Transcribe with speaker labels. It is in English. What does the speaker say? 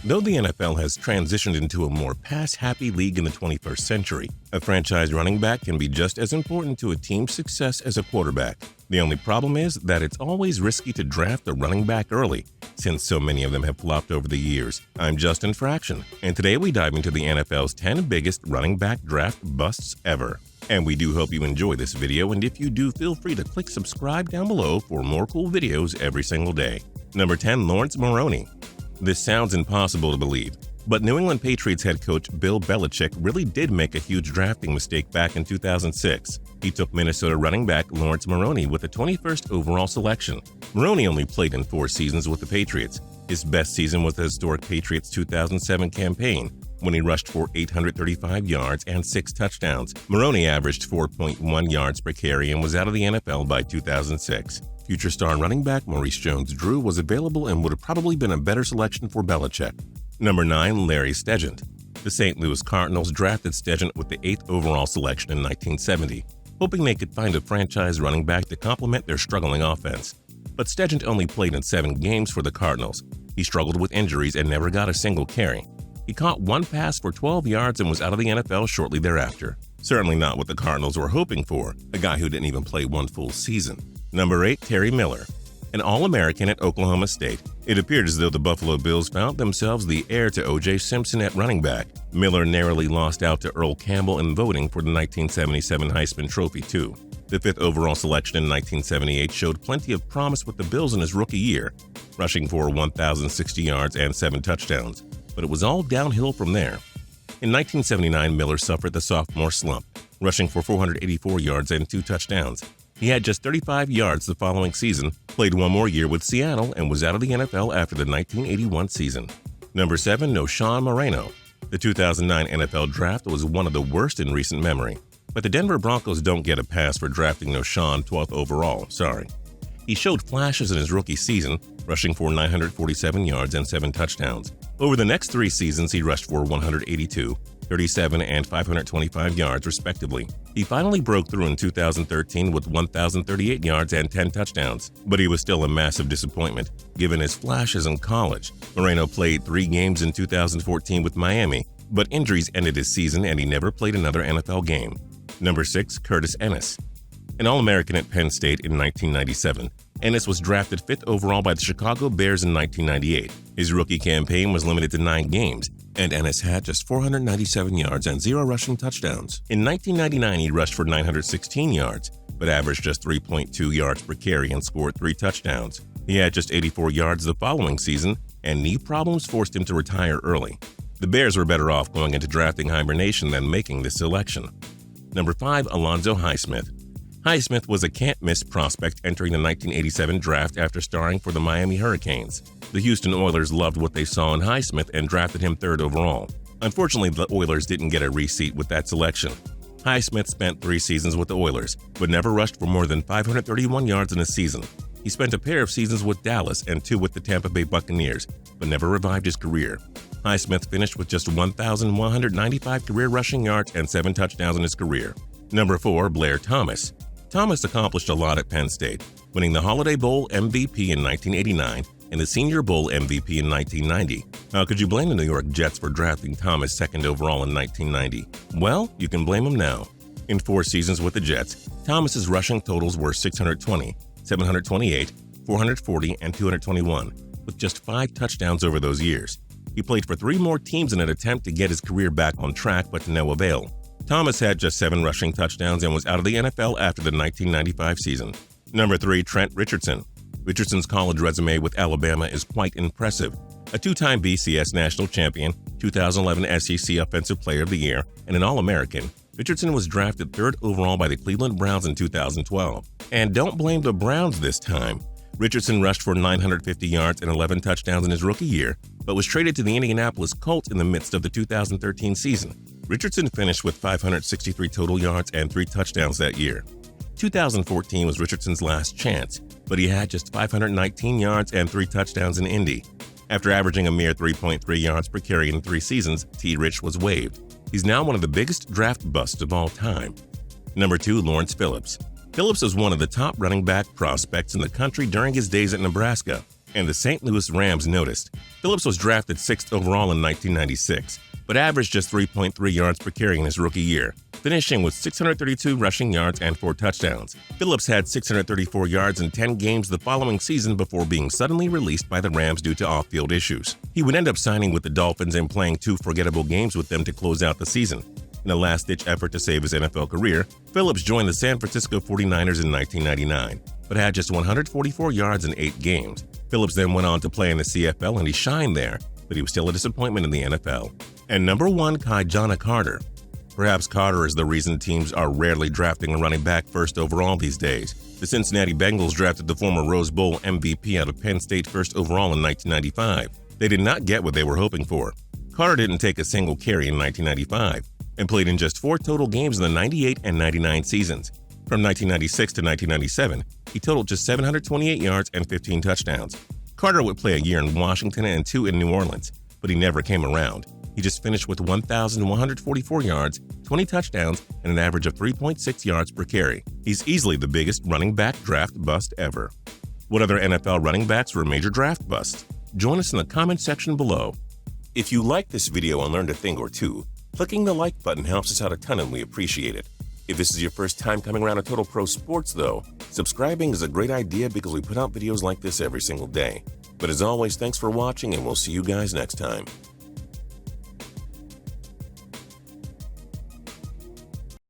Speaker 1: Though the NFL has transitioned into a more pass-happy league in the 21st century, a franchise running back can be just as important to a team's success as a quarterback. The only problem is that it's always risky to draft a running back early, since so many of them have flopped over the years. I'm Justin Fraction, and today we dive into the NFL's 10 biggest running back draft busts ever. And we do hope you enjoy this video, and if you do, feel free to click subscribe down below for more cool videos every single day. Number 10. Lawrence Maroney. This sounds impossible to believe, but New England Patriots head coach Bill Belichick really did make a huge drafting mistake back in 2006. He took Minnesota running back Lawrence Maroney with the 21st overall selection. Maroney only played in 4 seasons with the Patriots. His best season was the historic Patriots 2007 campaign, when he rushed for 835 yards and 6 touchdowns. Maroney averaged 4.1 yards per carry and was out of the NFL by 2006. Future star running back Maurice Jones-Drew was available and would have probably been a better selection for Belichick. Number 9. Larry Stegent. The St. Louis Cardinals drafted Stegent with the 8th overall selection in 1970, hoping they could find a franchise running back to complement their struggling offense. But Stegent only played in 7 games for the Cardinals. He struggled with injuries and never got a single carry. He caught 1 pass for 12 yards and was out of the NFL shortly thereafter. Certainly not what the Cardinals were hoping for, a guy who didn't even play 1 full season. Number 8. Terry Miller. An All-American at Oklahoma State, it appeared as though the Buffalo Bills found themselves the heir to O.J. Simpson at running back. Miller narrowly lost out to Earl Campbell in voting for the 1977 Heisman Trophy, too. The 5th overall selection in 1978 showed plenty of promise with the Bills in his rookie year, rushing for 1,060 yards and 7 touchdowns. But it was all downhill from there. In 1979, Miller suffered the sophomore slump, rushing for 484 yards and 2 touchdowns. He had just 35 yards the following season, played 1 more year with Seattle, and was out of the NFL after the 1981 season. Number 7. Knowshon Moreno. The 2009 NFL draft was one of the worst in recent memory, but the Denver Broncos don't get a pass for drafting Knowshon 12th overall, sorry. He showed flashes in his rookie season, rushing for 947 yards and 7 touchdowns. Over the next 3 seasons, he rushed for 182, 37, and 525 yards, respectively. He finally broke through in 2013 with 1,038 yards and 10 touchdowns, but he was still a massive disappointment, given his flashes in college. Moreno played 3 games in 2014 with Miami, but injuries ended his season and he never played another NFL game. Number 6. Curtis Enis. An All-American at Penn State in 1997, Enis was drafted 5th overall by the Chicago Bears in 1998. His rookie campaign was limited to 9 games, and Enis had just 497 yards and 0 rushing touchdowns. In 1999, he rushed for 916 yards, but averaged just 3.2 yards per carry and scored 3 touchdowns. He had just 84 yards the following season, and knee problems forced him to retire early. The Bears were better off going into drafting hibernation than making this selection. Number 5. Alonzo Highsmith. Highsmith was a can't-miss prospect entering the 1987 draft after starring for the Miami Hurricanes. The Houston Oilers loved what they saw in Highsmith and drafted him 3rd overall. Unfortunately, the Oilers didn't get a reseat with that selection. Highsmith spent 3 seasons with the Oilers, but never rushed for more than 531 yards in a season. He spent a pair of seasons with Dallas and 2 with the Tampa Bay Buccaneers, but never revived his career. Highsmith finished with just 1,195 career rushing yards and 7 touchdowns in his career. Number 4. Blair Thomas. Thomas accomplished a lot at Penn State, winning the Holiday Bowl MVP in 1989 and the Senior Bowl MVP in 1990. How could you blame the New York Jets for drafting Thomas 2nd overall in 1990? Well, you can blame him now. In 4 seasons with the Jets, Thomas's rushing totals were 620, 728, 440, and 221, with just 5 touchdowns over those years. He played for 3 more teams in an attempt to get his career back on track, but to no avail. Thomas had just 7 rushing touchdowns and was out of the NFL after the 1995 season. Number 3. Trent Richardson. Richardson's college resume with Alabama is quite impressive. A 2-time BCS national champion, 2011 SEC Offensive Player of the Year, and an All-American, Richardson was drafted 3rd overall by the Cleveland Browns in 2012. And don't blame the Browns this time. Richardson rushed for 950 yards and 11 touchdowns in his rookie year, but was traded to the Indianapolis Colts in the midst of the 2013 season. Richardson finished with 563 total yards and 3 touchdowns that year. 2014 was Richardson's last chance, but he had just 519 yards and 3 touchdowns in Indy. After averaging a mere 3.3 yards per carry in 3 seasons, T-Rich was waived. He's now one of the biggest draft busts of all time. Number 2. Lawrence Phillips. Phillips was one of the top running back prospects in the country during his days at Nebraska. and the St. Louis Rams noticed. Phillips was drafted 6th overall in 1996, but averaged just 3.3 yards per carry in his rookie year, finishing with 632 rushing yards and 4 touchdowns. Phillips had 634 yards in 10 games the following season before being suddenly released by the Rams due to off-field issues. He would end up signing with the Dolphins and playing 2 forgettable games with them to close out the season. In a last-ditch effort to save his NFL career, Phillips joined the San Francisco 49ers in 1999, but had just 144 yards in 8 games. Phillips then went on to play in the CFL and he shined there, but he was still a disappointment in the NFL. And number 1, Ki-Jana Carter. Perhaps Carter is the reason teams are rarely drafting a running back 1st overall these days. The Cincinnati Bengals drafted the former Rose Bowl MVP out of Penn State 1st overall in 1995. They did not get what they were hoping for. Carter didn't take a single carry in 1995 and played in just 4 total games in the 98 and 99 seasons. From 1996 to 1997, he totaled just 728 yards and 15 touchdowns. Carter would play a year in Washington and 2 in New Orleans, but he never came around. He just finished with 1,144 yards, 20 touchdowns, and an average of 3.6 yards per carry. He's easily the biggest running back draft bust ever. What other NFL running backs were major draft busts? Join us in the comment section below. If you liked this video and learned a thing or two, clicking the like button helps us out a ton and we appreciate it. If this is your first time coming around to Total Pro Sports though, subscribing is a great idea because we put out videos like this every single day. But as always, thanks for watching and we'll see you guys next time.